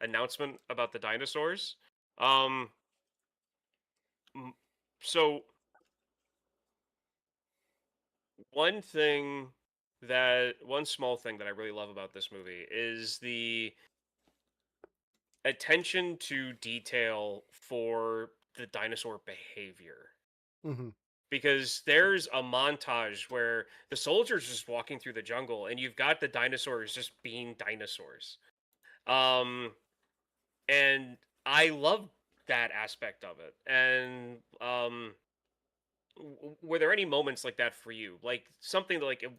announcement about the dinosaurs. Um, so one small thing that I really love about this movie is the attention to detail for the dinosaur behavior. Mm-hmm. Because there's a montage where the soldiers just walking through the jungle and you've got the dinosaurs just being dinosaurs. And I love that aspect of it. And were there any moments like that for you? Like something like it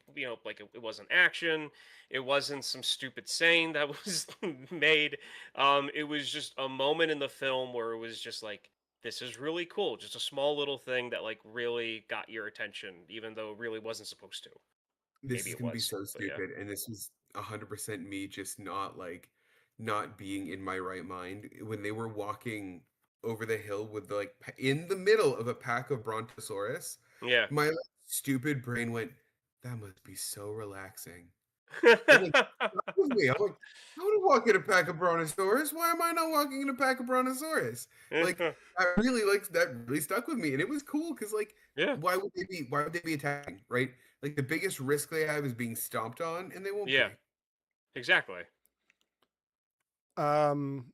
wasn't action, it wasn't some stupid saying that was made. It was just a moment in the film where it was just like this is really cool. Just a small little thing that like really got your attention, even though it really wasn't supposed to. This Maybe is it gonna be was, so but yeah. stupid, and this was 100% me just not being in my right mind when they were walking over the hill with in the middle of a pack of Brontosaurus. Yeah. My stupid brain went, "That must be so relaxing." And like stuck with me. I'm like, I want to walk in a pack of Brontosaurus. Why am I not walking in a pack of Brontosaurus? Like that really stuck with me, and it was cool because Yeah. why would they be attacking, right? Like the biggest risk they have is being stomped on, and they won't Yeah. be. Exactly. Um,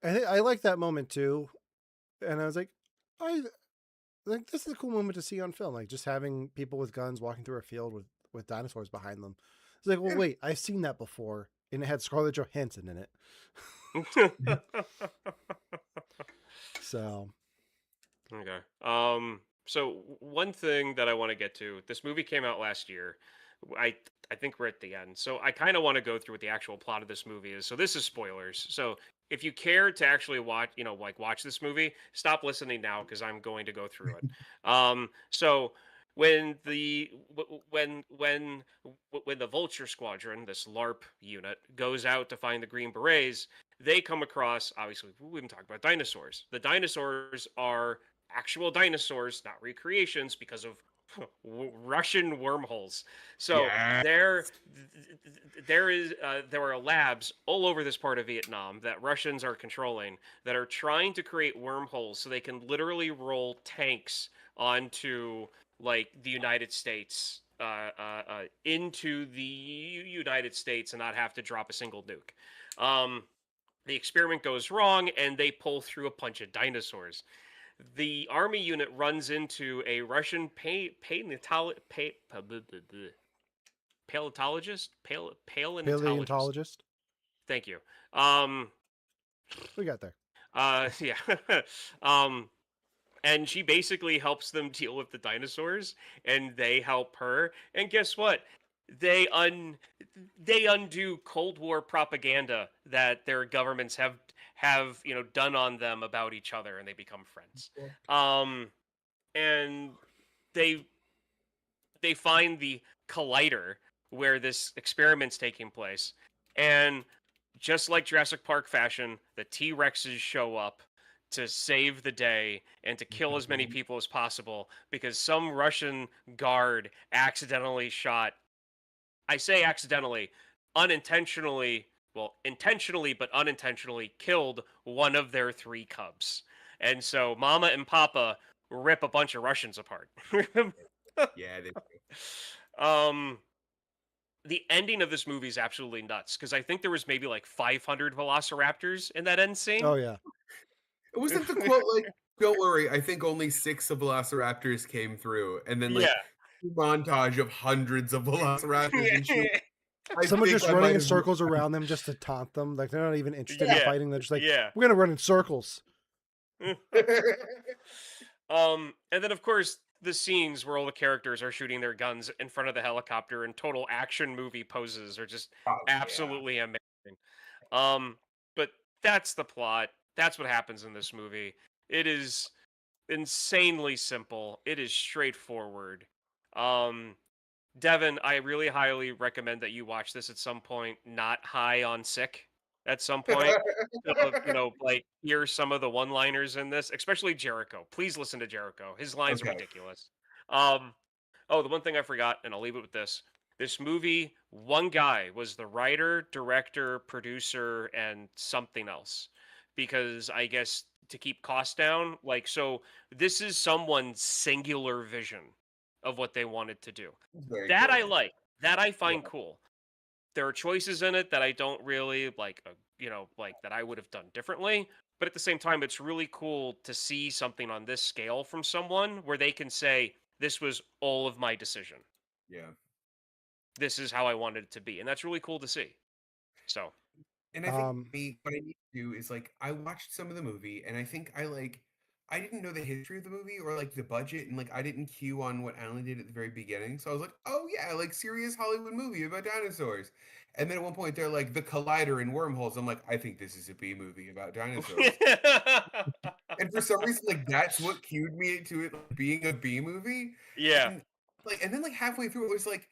I like that moment too, and I was like, I like this is a cool moment to see on film, like just having people with guns walking through a field with dinosaurs behind them. It's like, well, Yeah. wait, I've seen that before, and it had Scarlett Johansson in it. So Okay. So one thing that I want to get to, this movie came out last year. I I think we're at the end. So I kind of want to go through what the actual plot of this movie is. So this is spoilers. So if you care to actually watch, like watch this movie, stop listening now because I'm going to go through it. So when the when the Vulture Squadron, this LARP unit, goes out to find the Green Berets, they come across, obviously we've been talking about dinosaurs. The dinosaurs are actual dinosaurs, not recreations, because of Russian wormholes. So Yeah. there are labs all over this part of Vietnam that Russians are controlling that are trying to create wormholes so they can literally roll tanks onto like the United States. Into the United States and not have to drop a single nuke. The experiment goes wrong and they pull through a bunch of dinosaurs. The army unit runs into a Russian paleontologist. paleontologist, Thank you. Um, we got there. yeah. um, and she basically helps them deal with the dinosaurs, and they help her. And guess what? They un they undo Cold War propaganda that their governments have done on them about each other, and they become friends. Um, and they they find the collider where this experiment's taking place, and just like Jurassic Park fashion, the T Rexes show up to save the day and to kill as many people as possible because some Russian guard accidentally shot. I say accidentally, unintentionally, well, intentionally but unintentionally killed one of their three cubs. And so Mama and Papa rip a bunch of Russians apart. Yeah. um the ending of this movie is absolutely nuts because I think there was maybe like 500 velociraptors in that end scene. Oh yeah, It wasn't the quote like, "Don't worry, I think only 6 of Velociraptors came through," and then Yeah. montage of hundreds of Velociraptors, and she, I someone think just I running might in have. circles around them just to taunt them. Like they're not even interested in Yeah. fighting. They're just like, Yeah. we're gonna run in circles. And then of course the scenes where all the characters are shooting their guns in front of the helicopter in total action movie poses are just Oh yeah, absolutely amazing. Um, but that's the plot. That's what happens in this movie. It is insanely simple. It is straightforward. Um, Devon, I really highly recommend that you watch this at some point, not high on sick at some point. Like hear some of the one-liners in this, especially Jericho. Please listen to Jericho. His lines are okay. ridiculous. Um, oh, the one thing I forgot, and I'll leave it with this. This movie, one guy was the writer, director, producer, and something else. Because I guess to keep costs down, like so this is someone's singular vision of what they wanted to do. Very That I cool. like. That I Yeah. find cool. There are choices in it that I don't really like, like that I would have done differently. But at the same time, it's really cool to see something on this scale from someone where they can say, this was all of my decision. Yeah. This is how I wanted it to be. And that's really cool to see. So, And I think Um, me, what I need to do is I watched some of the movie, and I think I didn't know the history of the movie or like the budget, and like I didn't cue on what Alan did at the very beginning. So I was like, oh yeah, like serious Hollywood movie about dinosaurs. And then at one point they're like the collider and wormholes. I'm like, I think this is a B movie about dinosaurs. And for some reason, like that's what cued me to it like, being a B movie. Yeah. And then like halfway through, it was like,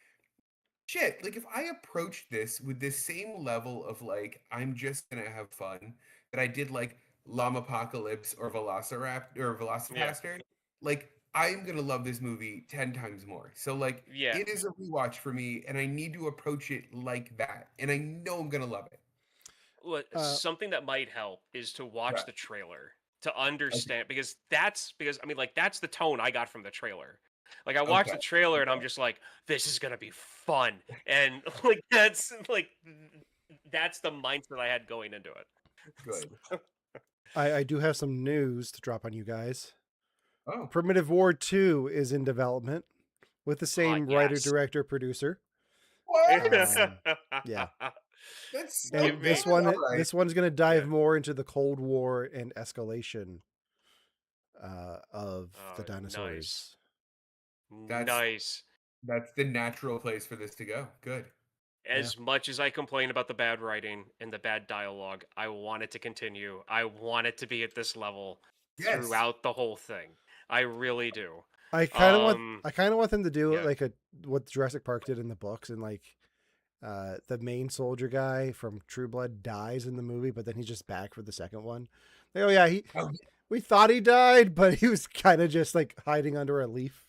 shit. Like if I approached this with this same level of like, I'm just gonna have fun that I did like Llama Apocalypse or Velociraptor or Yeah. Velocipaster, like I'm gonna love this movie 10 times more. So like, Yeah. it is a rewatch for me, and I need to approach it like that, and I know I'm gonna love it. Well, Uh, something that might help is to watch Right. the trailer to Okay. understand because I mean like that's the tone I got from the trailer. Like I watched Okay. the trailer and I'm just like, this is gonna be fun, and that's the mindset I had going into it. Good. I do have some news to drop on you guys. Oh. Primitive War 2 is in development with the same writer, Yes. director, producer. What? Yeah. That's so And Give me this good. All one right. this one's going to dive Yeah. more into the Cold War and escalation of the Nice. dinosaurs. That's Nice. that's the natural place for this to go. Good. Yeah. As much as I complain about the bad writing and the bad dialogue, I want it to continue. I want it to be at this level Yes. throughout the whole thing. I really do. I kind of want them to do Yeah. like what Jurassic Park did in the books, and like the main soldier guy from True Blood dies in the movie, but then he's just back for the second one. Like, oh yeah, Oh, we thought he died, but he was kind of just like hiding under a leaf.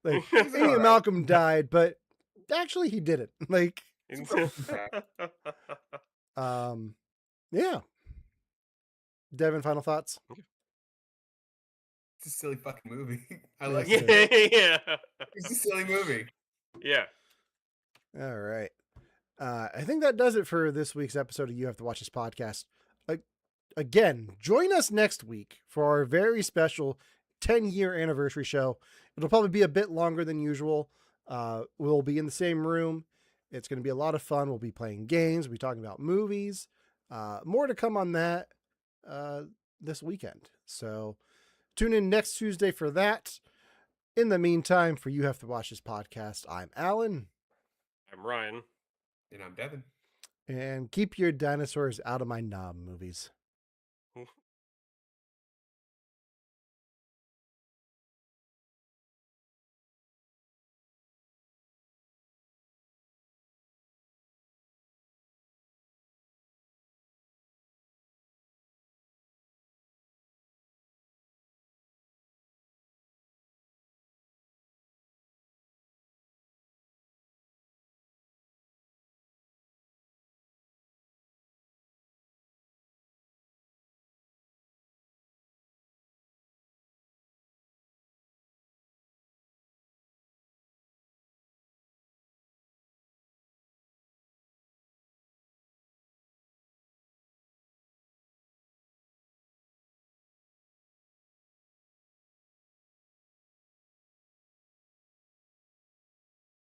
Like he's all Amy right. Malcolm died, but actually he didn't. Like yeah. Devon, final thoughts? It's a silly fucking movie. I like Yes, it. it is. Yeah. It's a silly movie. Yeah. All right. I think that does it for this week's episode of You Have to Watch This podcast. Again, join us next week for our very special 10-year anniversary show. It'll probably be a bit longer than usual. We'll be in the same room. It's going to be a lot of fun. We'll be playing games. We'll be talking about movies. More to come on that this weekend. So tune in next Tuesday for that. In the meantime, for You Have to Watch This podcast, I'm Alan. I'm Ryan. And I'm Devin. And keep your dinosaurs out of my knob movies.